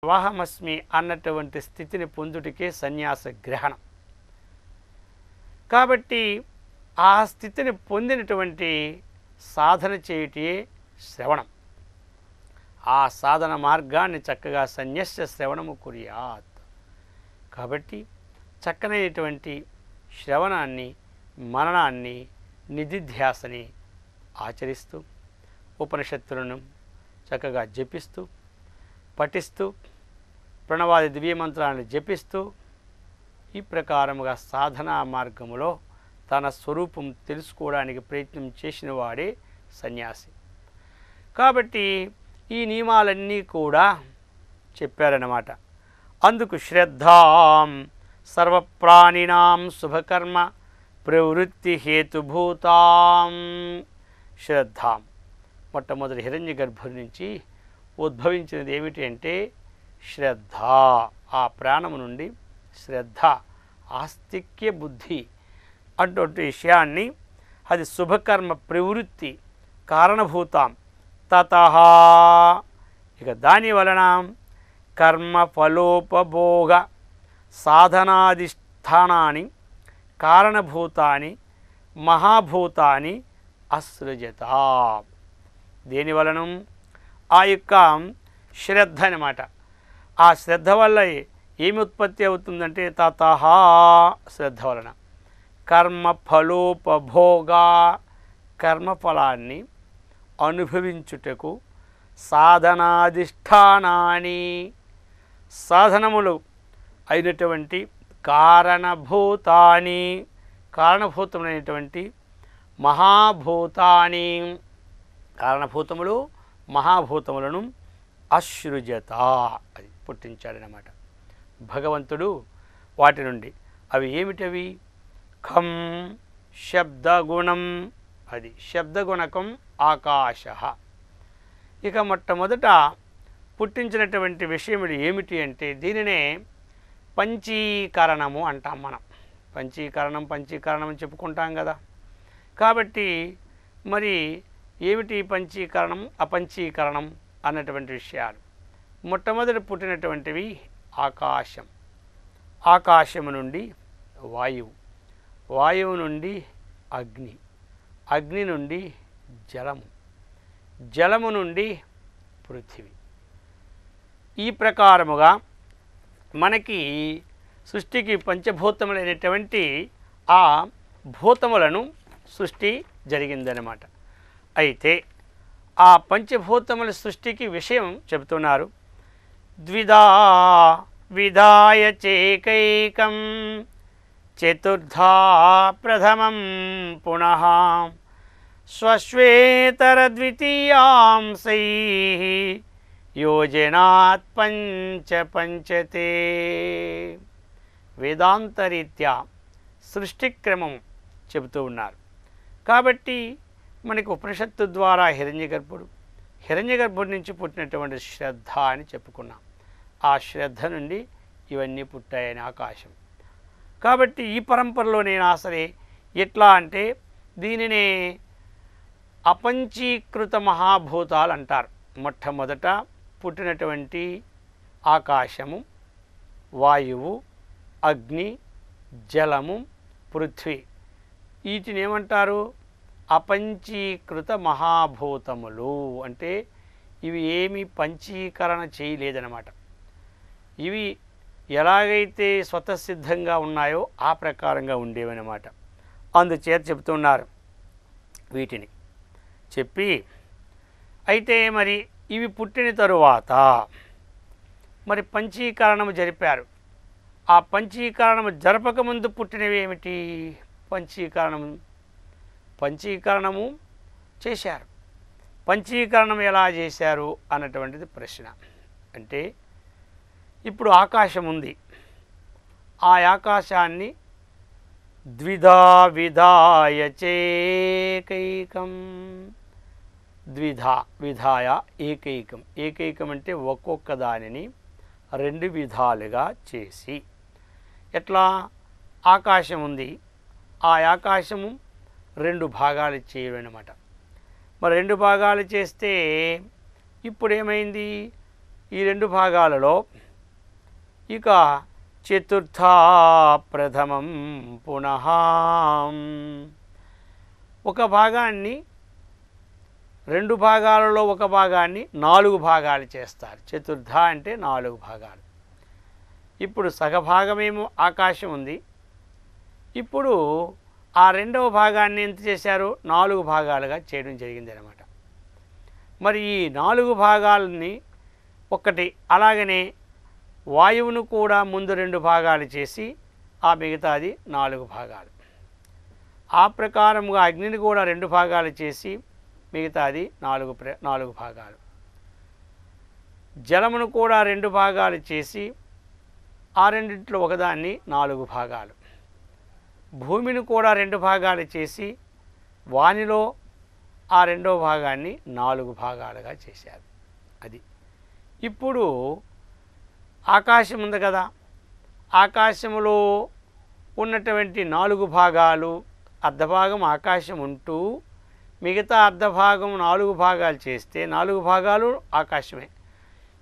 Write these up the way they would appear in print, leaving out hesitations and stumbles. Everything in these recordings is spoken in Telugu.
వాహమస్మి అన్నటువంటి స్థితిని పొందుటికే సన్యాస గ్రహణం. కాబట్టి ఆ స్థితిని పొందినటువంటి సాధన చేయుటే శ్రవణం. ఆ సాధన మార్గాన్ని చక్కగా సన్యస్య శ్రవణము కుర్యాత్. కాబట్టి చక్కనైనటువంటి శ్రవణాన్ని, మననాన్ని, నిధిధ్యాసని ఆచరిస్తూ ఉపనిషత్తులను చక్కగా జపిస్తూ పఠిస్తూ ప్రణవాది దివ్యమంత్రాన్ని జపిస్తూ ఈ ప్రకారముగా సాధనా మార్గములో తన స్వరూపం తెలుసుకోవడానికి ప్రయత్నం చేసిన వాడే సన్యాసి. కాబట్టి ఈ నియమాలన్నీ కూడా చెప్పారన్నమాట. అందుకు శ్రద్ధాం సర్వప్రాణినాం శుభకర్మ ప్రవృత్తి హేతుభూతాం. శ్రద్ధాం మొట్టమొదటి హిరణ్య గర్భుడి నుంచి ఉద్భవించినది ఏమిటి అంటే శ్రద్ధ. ఆ ప్రాణము నుండి శ్రద్ధ, ఆస్తిక్య బుద్ధి అటువంటి విషయాన్ని అది శుభకర్మ ప్రవృత్తి కారణభూతాం. తతః ఇక దాని వలన కర్మ ఫలోపభోగ సాధనాధిష్టానాని కారణభూతాని మహాభూతాని అసృజత. దేనివలన ఆ యొక్క శ్రద్ధ అన్నమాట. ఆ శ్రద్ధ వల్ల ఏమి ఉత్పత్తి అవుతుందంటే తతః శ్రద్ధ వలన కర్మఫలోపభోగ కర్మఫలాన్ని అనుభవించుటకు సాధనాధిష్టానాని సాధనములు అయినటువంటి కారణభూతాని కారణభూతములైనటువంటి మహాభూతాని కారణభూతములు మహాభూతములను అసృజత అది పుట్టించాడనమాట భగవంతుడు. వాటి నుండి అవి ఏమిటవి? ఖం శబ్దగుణం, అది శబ్దగుణకం ఆకాశ. ఇక మొట్టమొదట పుట్టించినటువంటి విషయం ఏమిటి అంటే దీనినే పంచీకరణము అంటాం మనం. పంచీకరణం చెప్పుకుంటాం కదా. కాబట్టి మరి ఏమిటి పంచీకరణం అపంచీకరణం అన్నటువంటి విషయాలు. మొట్టమొదటి పుట్టినటువంటివి ఆకాశం, ఆకాశము నుండి వాయువు, వాయువు నుండి అగ్ని, అగ్ని నుండి జలము, జలము నుండి పృథివీ. ఈ ప్రకారముగా మనకి సృష్టికి పంచభూతములైనటువంటి ఆ భూతములను సృష్టి జరిగిందనమాట. అయితే ఆ పంచభూతముల సృష్టికి విషయం చెబుతున్నారు. ద్విధా విధాయ చేకైకం చతుర్థా ప్రథమం పునః స్వశ్వేతర ద్వితీయాంశై యోజనాత్ పంచ పంచతే. వేదాంతరీత్యా సృష్టిక్రమం చెబుతూ ఉన్నారు. కాబట్టి మనకు ఉపనిషత్తు ద్వారా హిరణ్యగర్భుడి నుంచి పుట్టినటువంటి శ్రద్ధ అని చెప్పుకున్నాం. ఆ శ్రద్ధ నుండి ఇవన్నీ పుట్టాయని ఆకాశం. కాబట్టి ఈ పరంపరలోనైనా సరే ఎట్లా అంటే దీనినే అపంచీకృత మహాభూతాలు అంటారు. మొట్టమొదట పుట్టినటువంటి ఆకాశము, వాయువు, అగ్ని, జలము, పృథ్వీ, వీటిని ఏమంటారు? అపంచీకృత మహాభూతములు. అంటే ఇవి ఏమీ పంచీకరణ చేయలేదన్నమాట. ఇవి ఎలాగైతే స్వతసిద్ధంగా ఉన్నాయో ఆ ప్రకారంగా ఉండేవన్నమాట. అందుచేత చెబుతున్నారు వీటిని చెప్పి. అయితే మరి ఇవి పుట్టిన తరువాత మరి పంచీకరణము జరిపారు. ఆ పంచీకరణము జరపకముందు పుట్టినవి ఏమిటి? పంచీకరణము చేశారు. పంచీకరణం ఎలా చేశారు అన్నటువంటిది ప్రశ్న. అంటే ఇప్పుడు ఆకాశం ఉంది. ఆ ఆకాశాన్ని ద్విధా విధాయ చేకైకం, ద్విధా విధాయ ఏకైకం, ఏకైకం అంటే ఒక్కొక్క దానిని రెండు విధాలుగా చేసి. ఎట్లా? ఆకాశం ఉంది, ఆ ఆకాశము రెండు భాగాలు చేయడం అన్నమాట. మరి రెండు భాగాలు చేస్తే ఇప్పుడు ఏమైంది? ఈ రెండు భాగాలలో ఇక చతుర్థా ప్రథమం పునః ఒక భాగాన్ని రెండు భాగాలలో ఒక భాగాన్ని 4 భాగాలు చేస్తారు. చతుర్థ అంటే 4 భాగాలు. ఇప్పుడు సగభాగమేమో ఆకాశం ఉంది. ఇప్పుడు ఆ రెండవ భాగాన్ని ఎంత చేశారు? 4 భాగాలుగా చేయడం జరిగింది అన్నమాట. మరి ఈ 4 భాగాలని ఒకటి అలాగనే వాయువును కూడా ముందు 2 భాగాలు చేసి ఆ మిగతాది 4 భాగాలు. ఆ ప్రకారంగా అగ్నిని కూడా 2 భాగాలు చేసి మిగతాది 4 భాగాలు. జలమును కూడా 2 భాగాలు చేసి ఆ రెండింటిలో ఒకదాన్ని 4 భాగాలు. భూమిని కూడా 2 భాగాలు చేసి వానిలో ఆ రెండవ భాగాన్ని 4 భాగాలుగా చేశారు. అది ఇప్పుడు ఆకాశం ఉంది కదా, ఆకాశములో ఉన్నటువంటి 4 భాగాలు, అర్ధభాగం ఆకాశం ఉంటూ మిగతా అర్ధభాగం 4 భాగాలు చేస్తే 4 భాగాలు ఆకాశమే.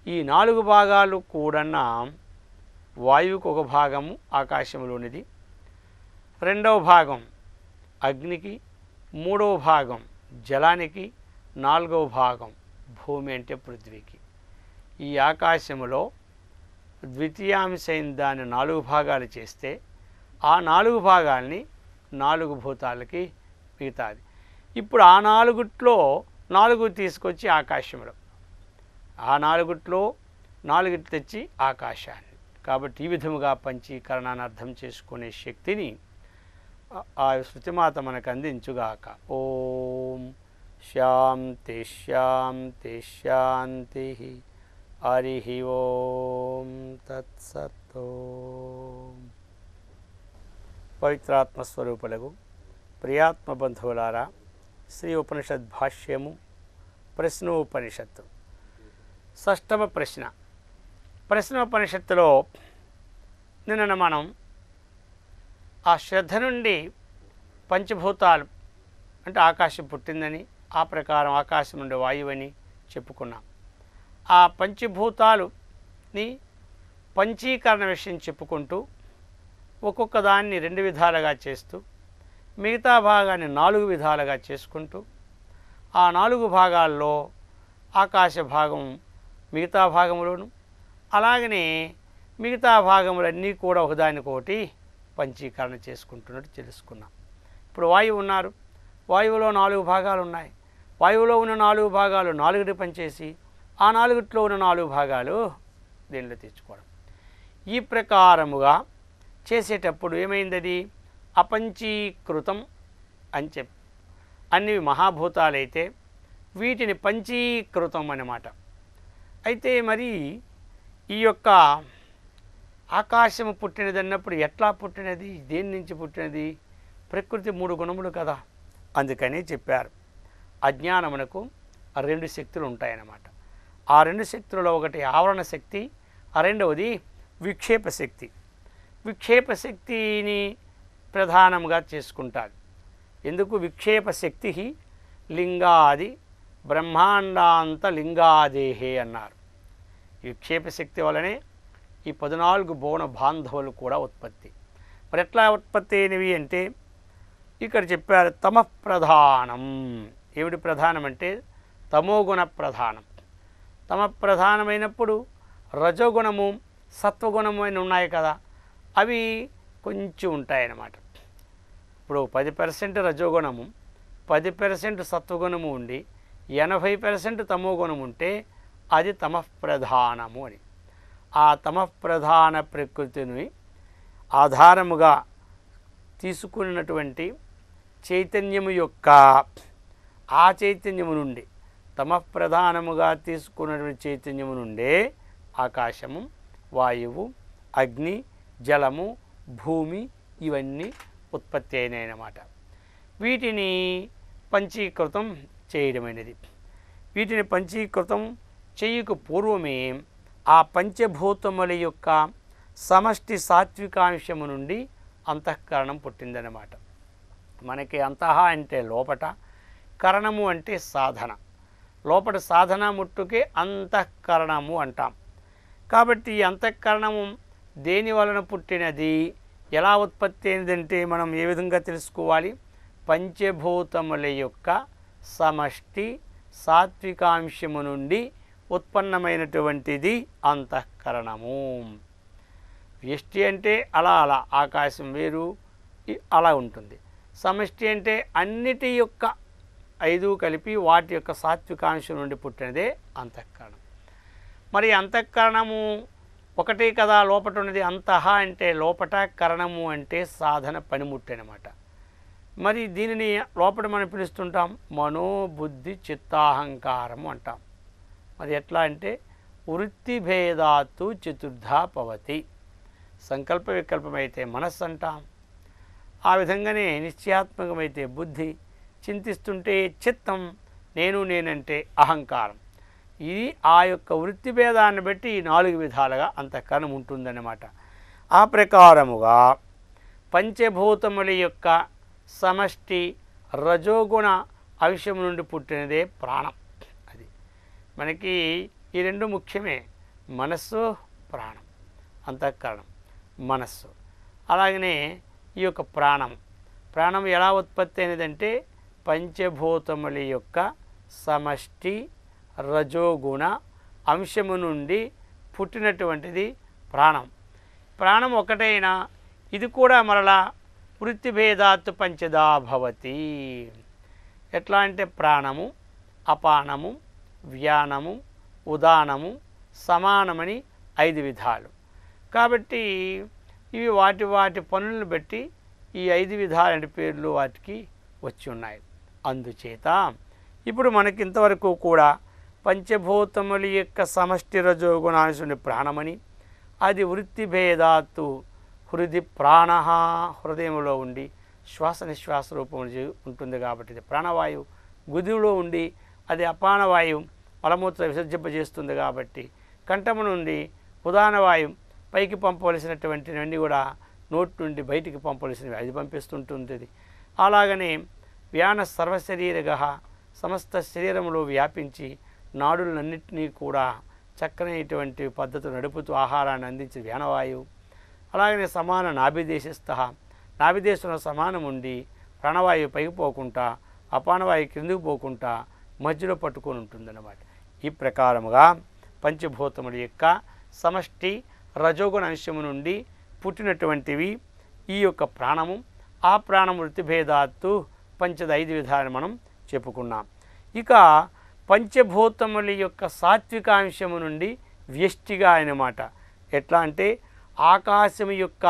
ఈ 4 భాగాలు కూడా వాయువుకు ఒక భాగము ఆకాశంలోనిది, రెండవ భాగం అగ్నికి, మూడవ భాగం జలానికి, 4వ భాగం భూమి అంటే పృథ్వీకి. ఈ ఆకాశములో ద్వితీయాంశైన దాన్ని 4 భాగాలు చేస్తే ఆ 4 భాగాల్ని 4 భూతాలకి మిగతాది. ఇప్పుడు ఆ 4లో 4 తీసుకొచ్చి ఆకాశంలో, ఆ 4లో 4 తెచ్చి ఆకాశాన్ని. కాబట్టి ఈ విధముగా పంచీకరణాన్ని అర్థం చేసుకునే శక్తిని ఆ శృతిమాత మనకు అందించుగాక. ఓం శాంతి శాంతి శాంతి. హరి ఓం తత్సత్. పవిత్రాత్మస్వరూపులకు ప్రియాత్మ బంధువులారా, శ్రీ ఉపనిషద్ భాష్యము ప్రశ్నోపనిషత్తు షష్టమ ప్రశ్న. ప్రశ్నోపనిషత్తులో నిన్న మనం ఆ శ్రద్ధ నుండి పంచభూతాలు అంటే ఆకాశం పుట్టిందని, ఆ ప్రకారం ఆకాశం నుండి వాయువని చెప్పుకున్నాం. ఆ పంచభూతాలుని పంచీకరణ విషయం చెప్పుకుంటూ ఒక్కొక్క దాన్ని 2 విధాలుగా చేస్తూ మిగతా భాగాన్ని 4 విధాలుగా చేసుకుంటూ ఆ 4 భాగాల్లో ఆకాశ భాగం మిగతా భాగములోను, అలాగనే మిగతా భాగములన్నీ కూడా ఒకదానికొకటి పంచీకరణ చేసుకుంటున్నట్టు తెలుసుకున్నాం. ఇప్పుడు వాయువు ఉన్నారు, వాయువులో 4 భాగాలు ఉన్నాయి. వాయువులో ఉన్న 4 భాగాలు 4టి పనిచేసి ఆ 4లో ఉన్న 4 భాగాలు దీనిలో తెచ్చుకోవడం. ఈ ప్రకారముగా చేసేటప్పుడు ఏమైంది? అది అపంచీకృతం అని చెప్పి అన్ని మహాభూతాలైతే వీటిని పంచీకృతం అన్నమాట. అయితే మరి ఈ యొక్క ఆకాశము పుట్టినది అన్నప్పుడు ఎట్లా పుట్టినది, దేని నుంచి పుట్టినది? ప్రకృతి 3 గుణములు కదా, అందుకని చెప్పారు. అజ్ఞానమునకు 2 శక్తులు ఉంటాయన్నమాట. ఆ 2 శక్తులలో ఒకటి ఆవరణ శక్తి, రెండవది విక్షేప శక్తి. విక్షేప శక్తిని ప్రధానంగా చేసుకుంటారు. ఎందుకు? విక్షేప శక్తి లింగాది బ్రహ్మాండాంత లింగాదేహే అన్నారు. విక్షేప శక్తి వలనే ఈ 14 భువన బాంధవులు కూడా ఉత్పత్తి. మరి ఎట్లా ఉత్పత్తి అయినవి అంటే ఇక్కడ చెప్పారు తమః ప్రధానం. ఏమిటి ప్రధానం అంటే తమోగుణ ప్రధానం. తమ ప్రధానమైనప్పుడు రజోగుణము సత్వగుణము అని ఉన్నాయి కదా, అవి కొంచెం ఉంటాయన్నమాట. ఇప్పుడు 10% రజోగుణము 10% సత్వగుణము ఉండి 80% తమోగుణం ఉంటే అది తమః ప్రధానము అని. ఆ తమః ప్రధాన ప్రకృతిని ఆధారముగా తీసుకున్నటువంటి చైతన్యము యొక్క ఆ చైతన్యము నుండి తమః ప్రధానముగా తీసుకున్నటువంటి చైతన్యము నుండే ఆకాశము, వాయువు, అగ్ని, జలము, భూమి ఇవన్నీ ఉత్పత్తి అయినాయన్నమాట. వీటిని పంచీకృతం చేయడమైనది. వీటిని పంచీకృతం చేయక పూర్వమే ఆ పంచభూతముల యొక్క సమష్టి సాత్వికాంశము నుండి అంతఃకరణం పుట్టిందన్నమాట. మనకి అంతః అంటే లోపట, కరణము అంటే సాధన. లోపల సాధన ముట్టుకే అంతఃకరణము అంటాం. కాబట్టి ఈ అంతఃకరణము దేని వలన పుట్టినది, ఎలా ఉత్పత్తి అయినదంటే మనం ఏ విధంగా తెలుసుకోవాలి? పంచభూతముల యొక్క సమష్టి సాత్వికాంశము నుండి ఉత్పన్నమైనటువంటిది అంతఃకరణము. వ్యష్టి అంటే అలా అలా ఆకాశం వేరు అలా ఉంటుంది. సమష్టి అంటే అన్నిటి యొక్క 5 కలిపి వాటి యొక్క సాత్వికాంశం నుండి పుట్టినదే అంతఃకరణం. మరి అంతఃకరణము ఒకటే కదా లోపట ఉన్నది. అంతః అంటే లోపట, కరణము అంటే సాధన పనిముట్టు అన్నమాట. మరి దీనిని లోపల మనం పిలుస్తుంటాం మనోబుద్ధి చిత్తాహంకారము అంటాం. మరి ఎట్లా అంటే వృత్తి భేదాత్తు చతుర్థా భవతి. సంకల్ప వికల్పమైతే మనస్సు అంటాం. ఆ విధంగానే నిశ్చయాత్మకమైతే బుద్ధి, చింతిస్తుంటే చిత్తం, నేనంటే అహంకారం. ఇది ఆ యొక్క వృత్తి భేదాన్ని బట్టి ఈ 4 విధాలుగా అంతఃకరణం ఉంటుందన్నమాట. ఆ ప్రకారముగా పంచభూతముల యొక్క సమష్టి రజోగుణ అంశం నుండి పుట్టినదే ప్రాణం. అది మనకి ఈ 2 ముఖ్యమే, మనస్సు ప్రాణం. అంతఃకరణం మనస్సు. అలాగనే ఈ యొక్క ప్రాణం ఎలా ఉత్పత్తి అయినదంటే పంచభూతముల యొక్క సమష్టి రజోగుణ అంశము నుండి పుట్టినటువంటిది ప్రాణం ఒకటైనా ఇది కూడా మరలా వృత్తిభేదాత్తు పంచదా భవతి. ఎట్లా అంటే ప్రాణము, అపానము, వ్యానము, ఉదానము, సమానమని 5 విధాలు. కాబట్టి ఇవి వాటి పనులను బట్టి ఈ 5 విధాలైన పేర్లు వాటికి వచ్చి ఉన్నాయి. అందుచేత ఇప్పుడు మనకి ఇంతవరకు కూడా పంచభూతముల యొక్క సమష్టి రజోగుణాంశుని ప్రాణమని, అది వృత్తిభేదాత్తు హృది ప్రాణ, హృదయంలో ఉండి శ్వాస నిశ్వాస రూపంలో ఉంటుంది కాబట్టి ఇది ప్రాణవాయువు. గుదిలో ఉండి అది అపానవాయువు మలమూత్ర విసర్జింపజేస్తుంది కాబట్టి కంఠము నుండి ఉదానవాయువు పైకి పంపవలసినటువంటివన్నీ కూడా నోటి నుండి బయటికి పంపవలసినవి అది పంపిస్తుంటుంది. అలాగనే వ్యాన సర్వశరీరగ సమస్త శరీరంలో వ్యాపించి నాడులన్నింటినీ కూడా చక్కనైనటువంటి పద్ధతులు నడుపుతూ ఆహారాన్ని అందించే వ్యానవాయువు. అలాగనే సమాన నాభిదేశస్థ, నాభిదేశంలో సమానం ఉండి ప్రాణవాయువు పైకి పోకుండా అపానవాయువు క్రిందికి పోకుండా మధ్యలో పట్టుకొని ఉంటుందన్నమాట. ఈ ప్రకారముగా పంచభూతముల యొక్క సమష్టి రజోగుణ అంశము నుండి పుట్టినటువంటివి ఈ యొక్క ప్రాణము. ఆ ప్రాణం వృత్తిభేదాత్తు 5 విధాలు మనం చెప్పుకున్నాం. ఇక పంచభూతముల యొక్క సాత్వికాంశము నుండి వ్యష్టిగా అన్నమాట. ఎట్లా అంటే ఆకాశము యొక్క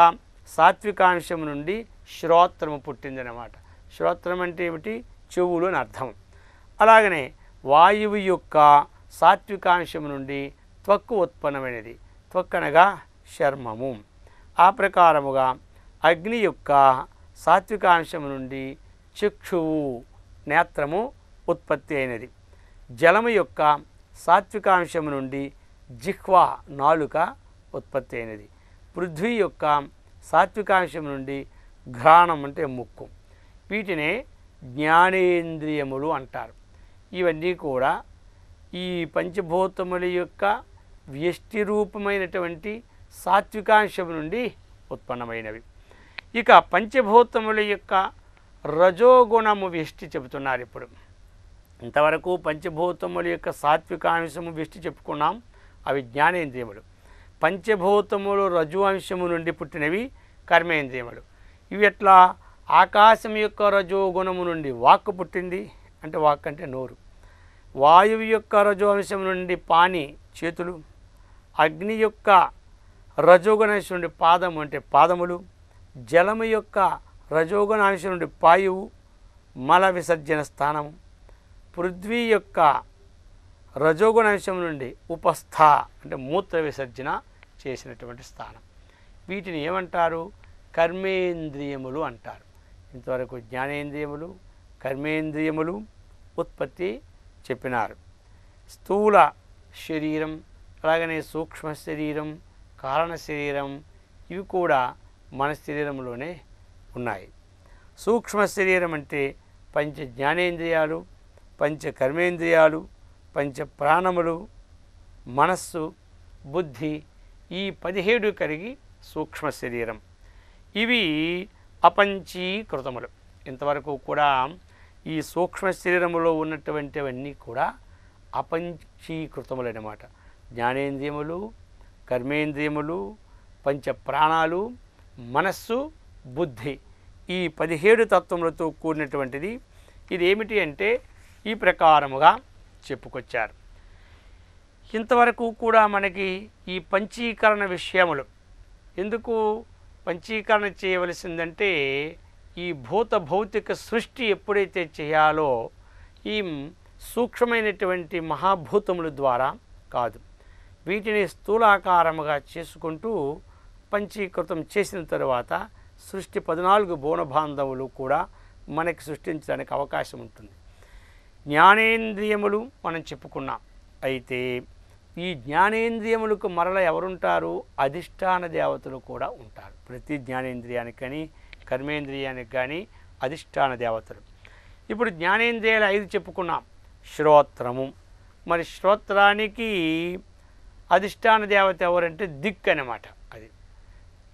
సాత్వికాంశం నుండి శ్రోత్రము పుట్టిందనమాట. శ్రోత్రం అంటే ఏమిటి? చెవులు అని అర్థం. అలాగనే వాయువు యొక్క సాత్వికాంశం నుండి త్వక్కు ఉత్పన్నమైనది. త్వక్ అనగా చర్మము. ఆ ప్రకారముగా అగ్ని యొక్క సాత్వికాంశం నుండి చక్షువు నేత్రము ఉత్పత్తి అయినది. జలము యొక్క సాత్వికాంశం నుండి జిహ్వ నాలుక ఉత్పత్తి అయినది. పృథ్వీ యొక్క సాత్వికాంశం నుండి ఘ్రాణం అంటే ముక్కు. వీటినే జ్ఞానేంద్రియములు అంటారు. ఇవన్నీ కూడా ఈ పంచభూతముల యొక్క వ్యష్టి రూపమైనటువంటి సాత్వికాంశం నుండి ఉత్పన్నమైనవి. ఇక పంచభూతముల యొక్క రజోగుణము వ్యష్టి చెబుతున్నారు. ఇప్పుడు ఇంతవరకు పంచభూతముల యొక్క సాత్వికాంశము వ్యష్టి చెప్పుకున్నాం, అవి జ్ఞానేంద్రియములు. పంచభూతములు రజు అంశము నుండి పుట్టినవి కర్మేంద్రియములు. ఇవి ఎట్లా? ఆకాశం యొక్క రజోగుణము నుండి వాక్కు పుట్టింది, అంటే వాక్ అంటే నోరు. వాయువు యొక్క రజో అంశం నుండి పాని చేతులు. అగ్ని యొక్క రజోగుణాంశం నుండి పాదము అంటే పాదములు. జలము యొక్క రజోగుణాంశం నుండి పాయువు మల విసర్జన స్థానము. పృథ్వీ యొక్క రజోగుణాంశం నుండి ఉపస్థ అంటే మూత్ర విసర్జన చేసినటువంటి స్థానం. వీటిని ఏమంటారు? కర్మేంద్రియములు అంటారు. ఇంతవరకు జ్ఞానేంద్రియములు, కర్మేంద్రియములు ఉత్పత్తి చెప్పినారు. స్థూల శరీరం, అలాగనే సూక్ష్మ శరీరం, కారణ శరీరం, ఇవి కూడా మన శరీరంలోనే ఉన్నాయి. సూక్ష్మ శరీరం అంటే పంచ జ్ఞానేంద్రియాలు, పంచ కర్మేంద్రియాలు, పంచప్రాణములు, మనస్సు, బుద్ధి ఈ 17 కలిగి సూక్ష్మ శరీరం. ఇవి అపంచీకృతములు. ఇంతవరకు కూడా ఈ సూక్ష్మ శరీరములో ఉన్నటువంటివన్నీ కూడా అపంచీకృతములు అన్నమాట. జ్ఞానేంద్రియములు, కర్మేంద్రియములు, పంచప్రాణాలు, మనస్సు, బుద్ధి ఈ 17 తత్వములతో కూడినటువంటిది. ఇది ఏమిటి అంటే ఈ ప్రకారముగా చెప్పుకొచ్చారు. ఇంతవరకు కూడా మనకి ఈ పంచీకరణ విషయములు ఎందుకు పంచీకరణ చేయవలసిందంటే, ఈ భౌతిక సృష్టి ఎప్పుడైతే చేయాలో ఈ సూక్ష్మమైనటువంటి మహాభూతముల ద్వారా కాదు, వీటిని స్థూలాకారముగా చేసుకుంటూ పంచీకృతం చేసిన తరువాత సృష్టి 14 భువనబాంధవులు కూడా మనకి సృష్టించడానికి అవకాశం ఉంటుంది. జ్ఞానేంద్రియములు మనం చెప్పుకున్నాం. అయితే ఈ జ్ఞానేంద్రియములకు మరల ఎవరుంటారు? అధిష్టాన దేవతలు కూడా ఉంటారు. ప్రతి జ్ఞానేంద్రియానికి కానీ కర్మేంద్రియానికి కానీ అధిష్టాన దేవతలు. ఇప్పుడు జ్ఞానేంద్రియాలు 5 చెప్పుకున్నాం. శ్రోత్రము, మరి శ్రోత్రానికి అధిష్టాన దేవత ఎవరంటే దిక్కు అన్నమాట. అది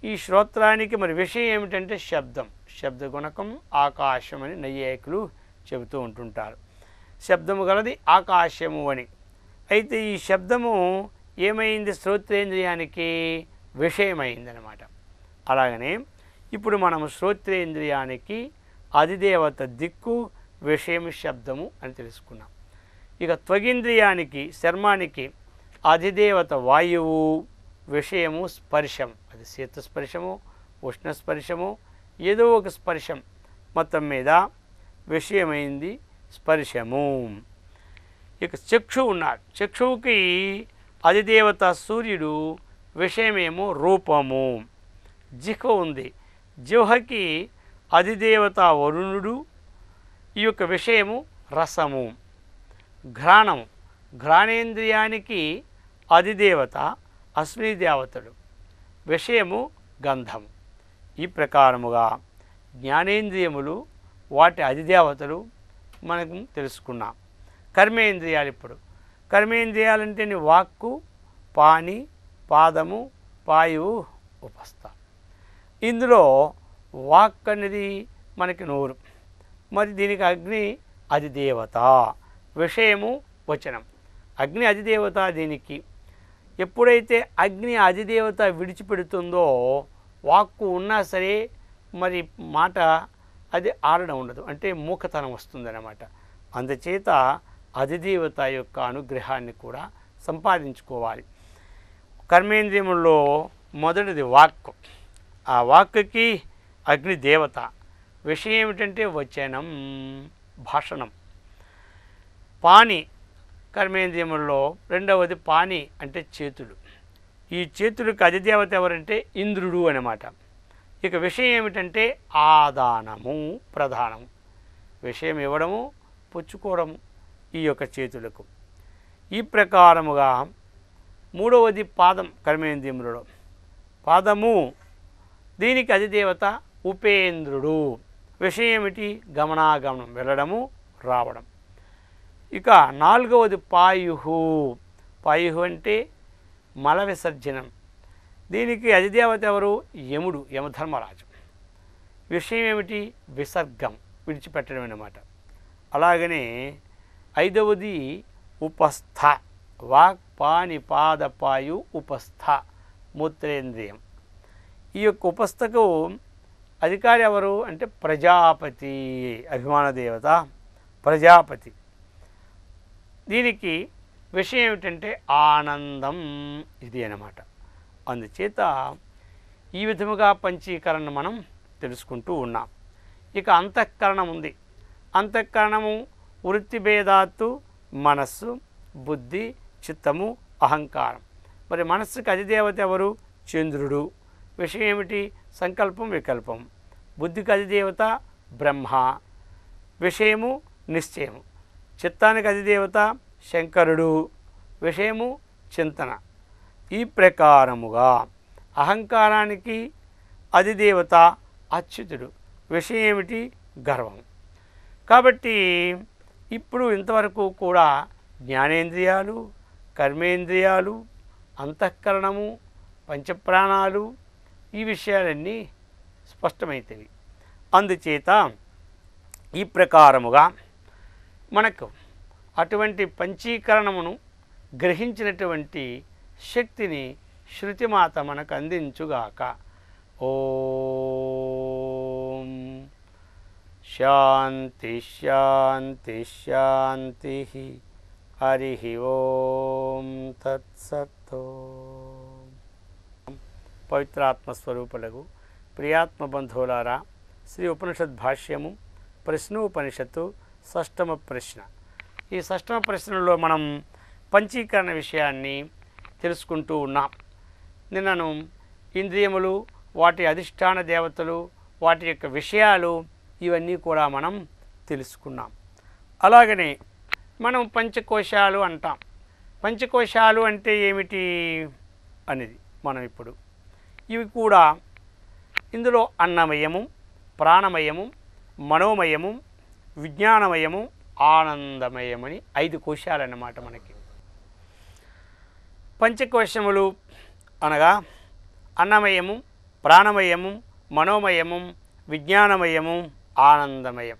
ఈ శ్రోత్రానికి మరి విషయం ఏమిటంటే శబ్దం. శబ్ద గుణకం ఆకాశం అని నైయాయికులు చెబుతూ ఉంటుంటారు. శబ్దము గలది ఆకాశము అని. అయితే ఈ శబ్దము ఏమైంది? శ్రోత్రేంద్రియానికి విషయమైందనమాట. అలాగనే ఇప్పుడు మనము శ్రోత్రేంద్రియానికి అధిదేవత దిక్కు, విషయం శబ్దము అని తెలుసుకున్నాం. ఇక త్వగింద్రియానికి చర్మానికి అధిదేవత వాయువు, విషయము స్పర్శం. అది శీతస్పర్శము, ఉష్ణస్పర్శము, ఏదో ఒక స్పర్శం. మొత్తం మీద విషయమైంది స్పర్శము. ఇక చక్షు ఉన్నాడు. చక్షువుకి అధిదేవత సూర్యుడు, విషయమేమో రూపము. జిహ్వ ఉంది. జిహ్వకి అధిదేవత వరుణుడు, ఈ యొక్క విషయము రసము. ఘ్రాణము, ఘ్రాణేంద్రియానికి అధిదేవత అశ్వినిదేవతడు, విషయము గంధము. ఈ ప్రకారముగా జ్ఞానేంద్రియములు వాటి అధిదేవతలు మనకు తెలుసుకున్నాం. కర్మేంద్రియాలు, ఇప్పుడు కర్మేంద్రియాలంటే వాక్కు, పాని, పాదము, పాయువు, ఉపస్థ. ఇందులో వాక్ అనేది మనకి నోరు. మరి దీనికి అగ్ని అధిదేవత, విషయము వచనం. అగ్ని అధిదేవత దీనికి. ఎప్పుడైతే అగ్ని అధిదేవత విడిచిపెడుతుందో వాక్కు ఉన్నా సరే మరి మాట అది ఆడడం ఉండదు, అంటే మూకతనం వస్తుందన్నమాట. అందుచేత అధిదేవత యొక్క అనుగ్రహాన్ని కూడా సంపాదించుకోవాలి. కర్మేంద్రియముల్లో మొదటిది వాక్కు. ఆ వాక్కుకి అగ్నిదేవత. విషయం ఏమిటంటే వచనం, భాషణం. పాని కర్మేంద్రియముల్లో రెండవది పాని అంటే చేతులు. ఈ చేతులకు అధిదేవత ఎవరంటే ఇంద్రుడు అన్నమాట. ఇక విషయం ఏమిటంటే ఆదానము, ప్రధానము. విషయం ఇవ్వడము, పుచ్చుకోవడము ఈ యొక్క చేతులకు. ఈ ప్రకారముగా మూడవది పాదం కర్మేంద్రియములలో. పాదము దీనికి అధిదేవత ఉపేంద్రుడు. విషయం ఏమిటి? గమనాగమనం, వెళ్ళడము, రావడం. ఇక నాలుగవది పాయుహు. పాయుహు అంటే మల విసర్జనం. దీనికి అధిదేవత ఎవరు? యముడు, యమధర్మరాజు. విషయం ఏమిటి? విసర్గం, విడిచిపెట్టడం అన్నమాట. అలాగనే ఐదవది ఉపస్థ. వాక్, పాని, పాద, పాయు, ఉపస్థ మూత్రేంద్రియం. ఈ యొక్క ఉపస్థకు అధికారి ఎవరు అంటే ప్రజాపతి, అభిమాన దేవత ప్రజాపతి. దీనికి విషయం ఏమిటంటే ఆనందం, ఇది అన్నమాట. అందుచేత ఈ విధముగా పంచీకరణ మనం తెలుసుకుంటూ ఉన్నాం. ఇక అంతఃకరణం ఉంది. అంతఃకరణము వృత్తి భేదాత్తు మనస్సు, బుద్ధి, చిత్తము, అహంకారం. మరి మనస్సుకి అధిదేవత ఎవరు? చంద్రుడు. విషయం ఏమిటి? సంకల్పం, వికల్పం. బుద్ధికి అధిదేవత బ్రహ్మ, విషయము నిశ్చయము. చిత్తానికి అధిదేవత శంకరుడు, విషయము చింతన. ఈ ప్రకారముగా అహంకారానికి అధిదేవత అచ్యుతుడు, విషయం ఏమిటి? గర్వం. కాబట్టి ఇప్పుడు ఇంతవరకు కూడా జ్ఞానేంద్రియాలు, కర్మేంద్రియాలు, అంతఃకరణము, పంచప్రాణాలు, ఈ విషయాలన్నీ స్పష్టమవుతాయి. అందుచేత ఈ ప్రకారముగా మనకు అటువంటి పంచీకరణమును గ్రహించినటువంటి శక్తిని శృతిమాత మనకు అందించుగాక. ఓం శాంతి శాంతి శాంతి. హరి ఓం తత్సత్. పవిత్రాత్మస్వరూపులకు ప్రియాత్మ బంధువులారా, శ్రీ ఉపనిషద్ భాష్యము ప్రశ్నోపనిషత్తు షష్టమ ప్రశ్న. ఈ షష్టమ ప్రశ్నలో మనం పంచీకరణ విషయాన్ని తెలుసుకుంటూ ఉన్నాం. నిన్నను ఇంద్రియములు, వాటి అధిష్టాన దేవతలు, వాటి యొక్క విషయాలు ఇవన్నీ కూడా మనం తెలుసుకున్నాం. అలాగనే మనం పంచకోశాలు అంటాం. పంచకోశాలు అంటే ఏమిటి అనేది మనం ఇప్పుడు ఇవి కూడా ఇందులో అన్నమయము, ప్రాణమయము, మనోమయము, విజ్ఞానమయము, ఆనందమయమని 5 కోశాలు అన్నమాట. మనకి పంచకోశములు అనగా అన్నమయము, ప్రాణమయము, మనోమయము, విజ్ఞానమయము, ఆనందమయం.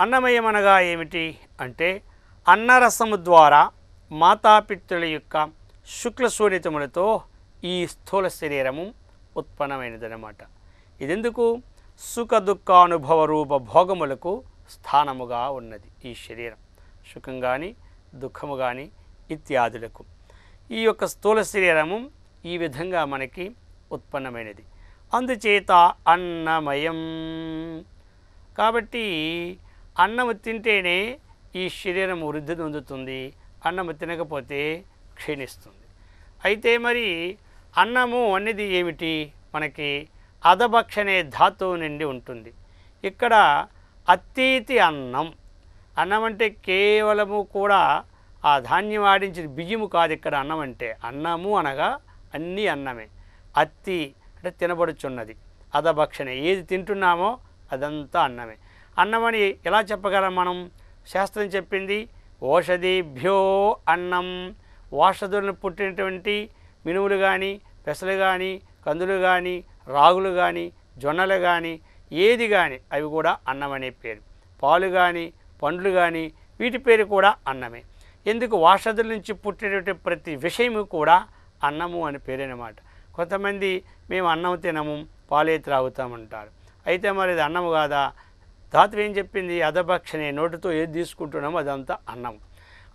అన్నమయం అనగా ఏమిటి అంటే అన్నరసము ద్వారా మాతాపితృల యొక్క శుక్లశోణితములతో ఈ స్థూల శరీరము ఉత్పన్నమైనదన్నమాట. ఇదెందుకు? సుఖ దుఃఖానుభవ రూప భోగములకు స్థానముగా ఉన్నది ఈ శరీరం. సుఖం కానీ, దుఃఖము కానీ ఇత్యాదులకు ఈ యొక్క స్థూల శరీరము ఈ విధంగా మనకి ఉత్పన్నమైనది. అందుచేత అన్నమయం. కాబట్టి అన్నము తింటేనే ఈ శరీరం వృద్ధి చెందుతుంది, అన్నము తినకపోతే క్షీణిస్తుంది. అయితే మరి అన్నము అనేది ఏమిటి? మనకి అదభక్షణే ధాతువు నుండి ఉంటుంది. ఇక్కడ అత్తీతి అన్నం. అన్నం అంటే కేవలము కూడా ఆ ధాన్యం ఆడించిన బియ్యము కాదు. ఇక్కడ అన్నం అంటే అన్నము అనగా అన్నీ అన్నమే. అత్తి అంటే తినబడుచున్నది. అదభక్షణే ఏది తింటున్నామో అదంతా అన్నమే. అన్నమని ఎలా చెప్పగలం మనం? శాస్త్రం చెప్పింది ఓషధీభ్యో అన్నం. ఓషధులను పుట్టినటువంటి మినుములు కానీ, పెసలు కానీ, కందులు కానీ, రాగులు కానీ, జొన్నలు కానీ, ఏది కానీ అవి కూడా అన్నం అనే పేరు. పాలు కానీ, పండ్లు కానీ వీటి పేరు కూడా అన్నమే. ఎందుకు? ఓషధుల నుంచి పుట్టినటువంటి ప్రతి విషయము కూడా అన్నము అని పేరనమాట. కొంతమంది మేము అన్నం తినము, పాలే త్రాగుతామంటారు. అయితే మరి ఇది అన్నము కాదా? ధాతువు ఏం చెప్పింది? అదభక్షణే, నోటితో ఏది తీసుకుంటున్నామో అదంతా అన్నం.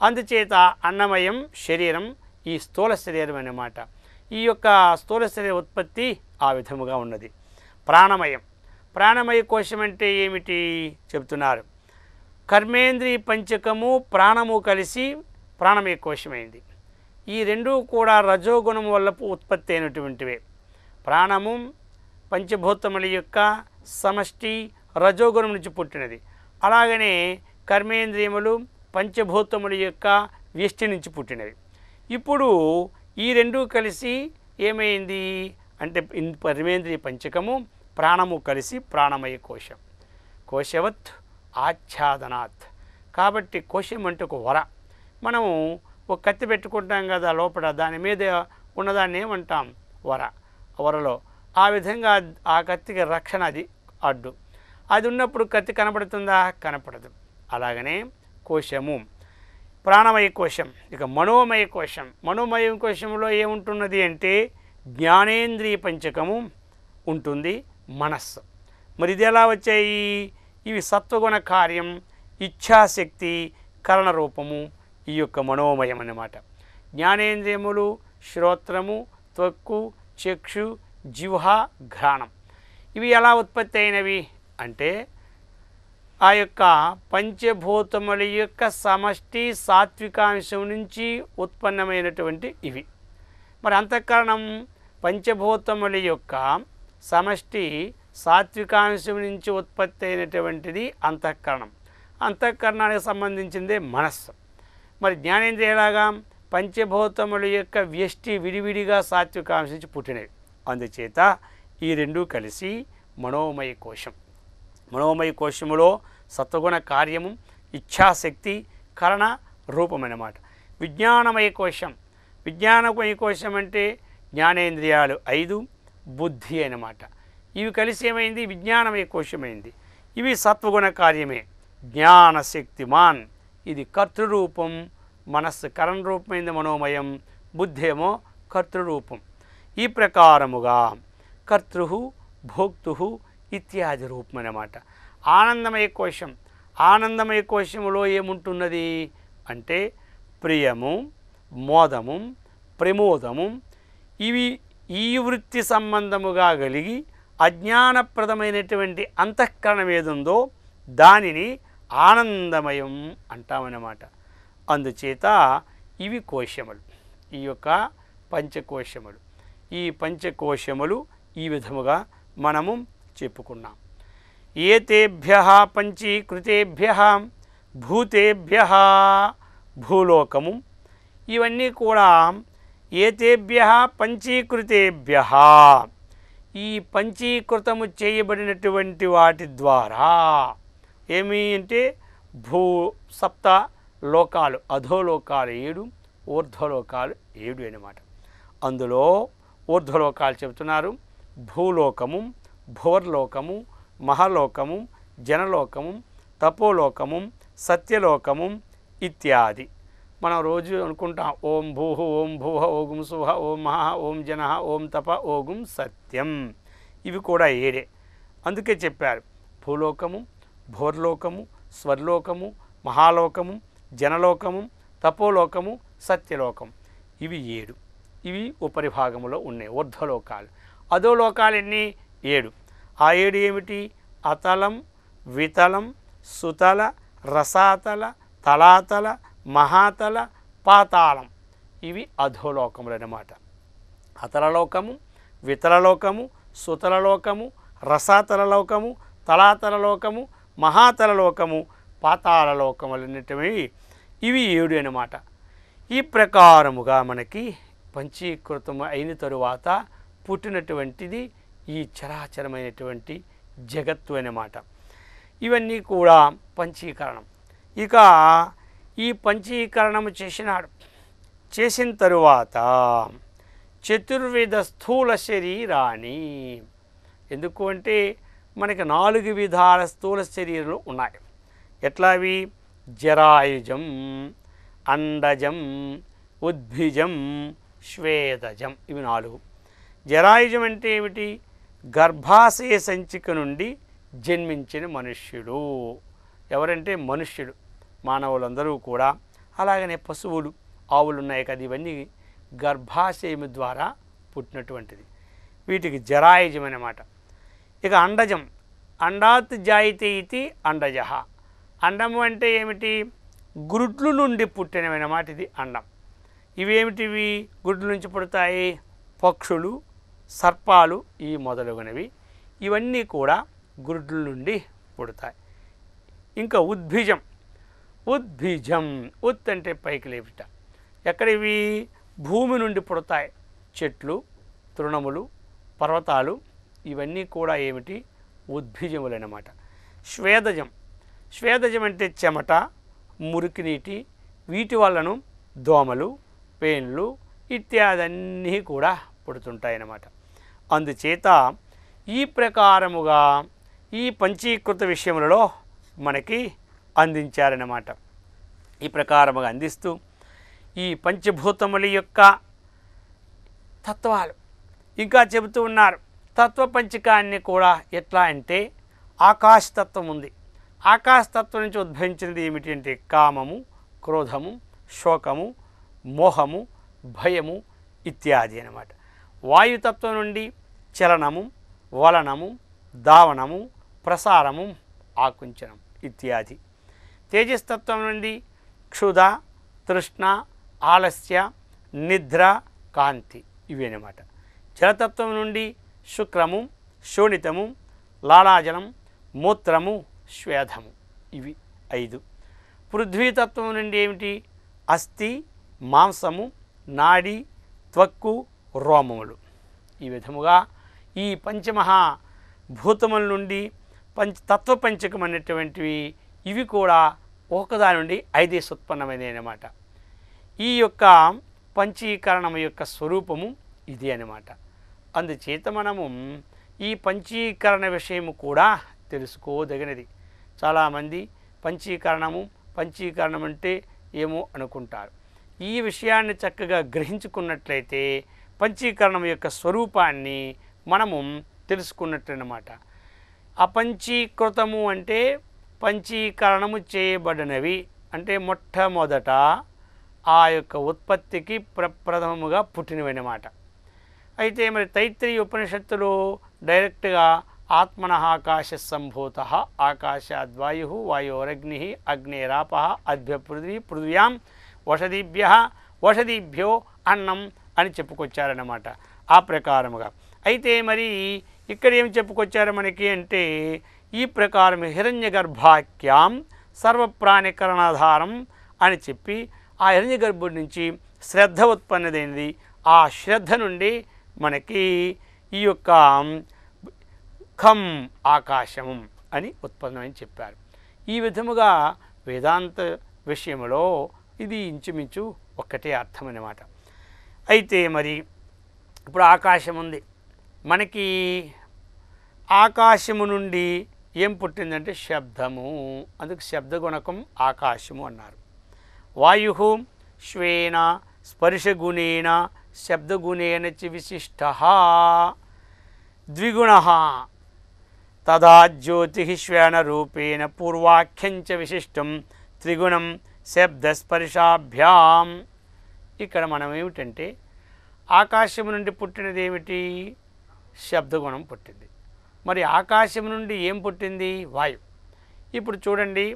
అందుచేత అన్నమయం శరీరం ఈ స్థూల శరీరం అన్నమాట. ఈ యొక్క స్థూల శరీర ఉత్పత్తి ఆ విధముగా ఉన్నది. ప్రాణమయం. ప్రాణమయ కోశం అంటే ఏమిటి చెప్తున్నారు. కర్మేంద్రియ పంచకము ప్రాణము కలిసి ప్రాణమయ కోశమైంది. ఈ రెండూ కూడా రజోగుణం వల్ల ఉత్పత్తి అయినటువంటివే. ప్రాణము పంచభూతముల యొక్క సమష్టి రజోగుణం నుంచి పుట్టినది. అలాగనే కర్మేంద్రియములు పంచభూతముల యొక్క వ్యష్టి నుంచి పుట్టినవి. ఇప్పుడు ఈ రెండూ కలిసి ఏమైంది అంటే కర్మేంద్రియ పంచకము ప్రాణము కలిసి ప్రాణమయ కోశం. కోశవత్ ఆచ్ఛాదనాత్. కాబట్టి కోశం అంటే ఒక వర. మనము ఒక కత్తి పెట్టుకుంటాం కదా లోపల, దాని మీద ఉన్నదాన్ని ఏమంటాం? వర. వరలో ఆ విధంగా ఆ కత్తికి రక్షణ, అది అడ్డు. అది ఉన్నప్పుడు కత్తి కనపడుతుందా? కనపడదు. అలాగనే కోశము ప్రాణమయ కోశం. ఇక మనోమయ కోశం. మనోమయ కోశంలో ఏముంటున్నది అంటే జ్ఞానేంద్రియ పంచకము ఉంటుంది, మనస్సు. మరి ఇది ఎలా వచ్చాయి? ఇవి సత్వగుణ కార్యం, ఇచ్ఛాశక్తి, కరణ రూపము ఈ యొక్క మనోమయం అన్నమాట. జ్ఞానేంద్రియములు శ్రోత్రము, త్వక్కు, చక్షు, జిహ్వ, ఘ్రాణం. ఇవి ఎలా ఉత్పత్తి అయినవి అంటే ఆ యొక్క పంచభూతముల యొక్క సమష్టి సాత్వికాంశం నుంచి ఉత్పన్నమైనటువంటి ఇవి. మరి అంతఃకరణం పంచభూతముల యొక్క సమష్టి సాత్వికాంశం నుంచి ఉత్పత్తి అయినటువంటిది అంతఃకరణం. అంతఃకరణానికి సంబంధించిందే మనస్సు. మరి జ్ఞానేంద్రియాలాగా పంచభూతముల యొక్క వ్యష్టి విడివిడిగా సాత్వికాంశం నుంచి పుట్టినవి. అందుచేత ఈ రెండూ కలిసి మనోమయ కోశం. మనోమయ కోశములో సత్వగుణ కార్యము, ఇచ్ఛాశక్తి, కరణ రూపం అన్నమాట. విజ్ఞానమయ కోశం, విజ్ఞానమయ కోశం అంటే జ్ఞానేంద్రియాలు 5, బుద్ధి అన్నమాట. ఇవి కలిసి ఏమైంది? విజ్ఞానమయ కోశమైంది. ఇవి సత్వగుణ కార్యమే. జ్ఞానశక్తిమాన్ ఇది కర్తృరూపం, మనస్సు కరణ రూపమైంది మనోమయం, బుద్ధి ఏమో కర్తృరూపం. ఈ ప్రకారముగా కర్తృ భోక్తు ఇత్యాది రూపం అన్నమాట. ఆనందమయ కోశం, ఆనందమయ కోశములో ఏముంటున్నది అంటే ప్రియము, మోదము, ప్రమోదము ఇవి ఈ వృత్తి సంబంధముగా కలిగి అజ్ఞానప్రదమైనటువంటి అంతఃకరణం ఏదుందో దానిని ఆనందమయం అంటామన్నమాట. అందుచేత ఇవి కోశములు, ఈ యొక్క పంచకోశములు. ఈ పంచకోశములు ఈ విధముగా మనము చెప్పుకున్నాం. ఏతేభ్యః పంచీకృతేభ్యః భూతేభ్యః భూలోకము, ఇవన్నీ కూడా ఏతేభ్యః పంచీకృతేభ్యః ఈ పంచీకృతము చేయబడినటువంటి వాటి ద్వారా ఏమి అంటే సప్త లోకాలు, అధోలోకాలు 7, ఊర్ధ్వలోకాలు 7 అన్నమాట. అందులో ఊర్ధ్వలోకాలు చెబుతున్నారు. భూలోకము, భువర్లోకము, మహాలోకము, జనలోకము, తపోలోకము, సత్యలోకము ఇత్యాది. మనం రోజు అనుకుంటాం ఓం భూః ఓం భువః ఓం సువః ఓం మహః ఓం జనః ఓం తప ఓం సత్యం. ఇవి కూడా 7. అందుకే చెప్పారు భూలోకము, భువర్లోకము, స్వర్లోకము, మహాలోకము, జనలోకము, తపోలోకము, సత్యలోకం ఇవి 7. ఇవి ఉపరిభాగంలో ఉన్నాయి ఊర్ధ్వలోకాలు. అధోలోకాలు ఎన్ని? 7. ఆ 7 ఏమిటి? అతలం, వితలం, సుతల, రసాతల, తలాతల, మహాతల, పాతాళం ఇవి అధోలోకములు అన్నమాట. అతలలోకము, వితలలోకము, సుతలలోకము, రసాతలలోకము, తలాతలలోకము, మహాతలలోకము, పాతాళలోకములన్నిటివి ఇవి 7 అన్నమాట. ఈ ప్రకారముగా మనకి పంచీకృతము అయిన తరువాత పుట్టినటువంటిది ఈ చరాచరమైనటువంటి జగత్తు అన్నమాట. ఇవన్నీ కూడా పంచీకరణం. ఇక ఈ పంచీకరణము చేసిన తరువాత చతుర్విధ స్థూల శరీరాన్ని, ఎందుకు అంటే మనకి 4 విధాల స్థూల శరీరాలు ఉన్నాయి. ఎట్లావి? జరాయుజం, అండజం, ఉద్భిజం, శ్వేదజం ఇవి 4. జరాయుజం అంటే ఏమిటి? గర్భాశయ సంచిక నుండి జన్మించిన మనుష్యుడు. ఎవరంటే మనుష్యుడు, మానవులందరూ కూడా. అలాగనే పశువులు, ఆవులు ఉన్నాయి కదా, ఇవన్నీ గర్భాశయము ద్వారా పుట్టినటువంటిది. వీటికి జరాయుజం అన్నమాట. ఇక అండజం, అండాత్ జాయితే ఇది అండజ. అండము అంటే ఏమిటి? గుడ్లు నుండి పుట్టినవన్నమాట. ఇది అండం. ఇవేమిటివి? గుడ్ల నుంచి పుడతాయి పక్షులు, సర్పాలు ఈ మొదలగునవి. ఇవన్నీ కూడా గుడ్ల నుండి పుడతాయి. ఇంకా ఉద్భిజం, ఉద్భిజం ఉత్ అంటే పైకి లేపుట. ఎక్కడివి? భూమి నుండి పుడతాయి. చెట్లు, తృణములు, పర్వతాలు ఇవన్నీ కూడా ఏమిటి? ఉద్భిజములు అన్నమాట. శ్వేదజం, శ్వేదజం అంటే చెమట, మురికి నీటి, వీటి వల్లను దోమలు, పేన్లు ఇత్యాది అన్నీ కూడా పుడుతుంటాయన్నమాట. అందుచేత ఈ ప్రకారముగా ఈ పంచీకృత విషయములలో మనకి అందించారన్నమాట. ఈ ప్రకారముగా అందిస్తూ ఈ పంచభూతముల యొక్క తత్వాలు ఇంకా చెబుతూ ఉన్నారు. తత్వపంచకాన్ని కూడా ఎట్లా అంటే ఆకాశతత్వం ఉంది. ఆకాశతత్వం నుంచి ఉద్భవించినది ఏమిటి అంటే కామము, క్రోధము, శోకము, మోహము, భయము ఇత్యాది అన్నమాట. వాయుతత్వం నుండి చలనము, వలనము, దావనము, ప్రసారము, ఆకుంచనం ఇత్యాది. తేజస్తత్వం నుండి క్షుధ, తృష్ణ, ఆలస్య, నిద్ర, కాంతి ఇవి అన్నమాట. జలతత్వం నుండి శుక్రము, శోణితము, లాలాజలం, మూత్రము, శ్వేదము ఇవి 5. పృథ్వీతత్వం నుండి ఏమిటి? అస్థి, మాంసము, నాడి, త్వక్కు, రోమములు. ఈ విధముగా ఈ పంచమహాభూతముల నుండి తత్వపంచకం అనేటువంటివి ఇవి కూడా ఒకదాని నుండి 5 ఉత్పన్నమైనవి అన్నమాట. ఈ యొక్క పంచీకరణం యొక్క స్వరూపము ఇది అన్నమాట. అందుచేత మనము ఈ పంచీకరణ విషయము కూడా తెలుసుకోదగినది. చాలామంది పంచీకరణం అంటే ఏమో అనుకుంటారు. ఈ విషయాన్ని చక్కగా గ్రహించుకున్నట్లయితే పంచీకరణం యొక్క స్వరూపాన్ని మనము తెలుసుకున్నట్లన్నమాట. అపంచీకృతము అంటే పంచీకరణము చేయబడినవి అంటే మొట్టమొదట ఆ యొక్క ఉత్పత్తికి ప్రప్రథమముగా పుట్టినవన్నమాట. అయితే మరి తైత్రీయ ఉపనిషత్తులో డైరెక్ట్గా ఆత్మనః ఆకాశ సంభూత ఆకాశాద్వాయు వాయోరగ్ని అగ్నేరాప అద్భ్య పృథివీ పృథివ్యాం వషదీభ్యో అన్నం అని చెప్పుకొచ్చారన్నమాట. ఆ ప్రకారముగా అయితే మరి ఇక్కడ ఏమి చెప్పుకొచ్చారు మనకి అంటే ఈ ప్రకారం హిరణ్యగర్భాఖ్యాం సర్వప్రాణికరణాధారం అని చెప్పి ఆ హిరణ్యగర్భుడి నుంచి శ్రద్ధ ఉత్పన్నదైనది. ఆ శ్రద్ధ నుండి మనకి ఈ యొక్క ఖం ఆకాశము అని ఉత్పన్నమని చెప్పారు. ఈ విధముగా వేదాంత విషయంలో ఇది ఇంచుమించు ఒక్కటే అర్థం అన్నమాట. అయితే మరి ఇప్పుడు ఆకాశం ఉంది మనకి. ఆకాశము నుండి ఏం పుట్టిందంటే శబ్దము. అందుకు శబ్దగుణకం ఆకాశము అన్నారు. వాయు శ్వేన స్పర్శగుణేన శబ్దగుణేన చ విశిష్ట ద్విగుణ తదా జ్యోతి శ్వేన రూపేణ పూర్వాఖ్యంచ విశిష్టం త్రిగుణం శబ్దస్పర్శాభ్యాం. ఇక్కడ మనం ఏమిటంటే ఆకాశం నుండి పుట్టినది ఏమిటి? శబ్దగుణం పుట్టింది. మరి ఆకాశం నుండి ఏం పుట్టింది? వాయువు. ఇప్పుడు చూడండి,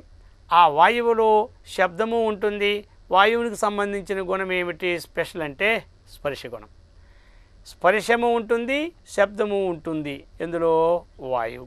ఆ వాయువులో శబ్దము ఉంటుంది. వాయువునికి సంబంధించిన గుణం ఏమిటి స్పెషల్ అంటే స్పర్శ గుణం. స్పర్శము ఉంటుంది, శబ్దము ఉంటుంది. ఎందులో? వాయువు.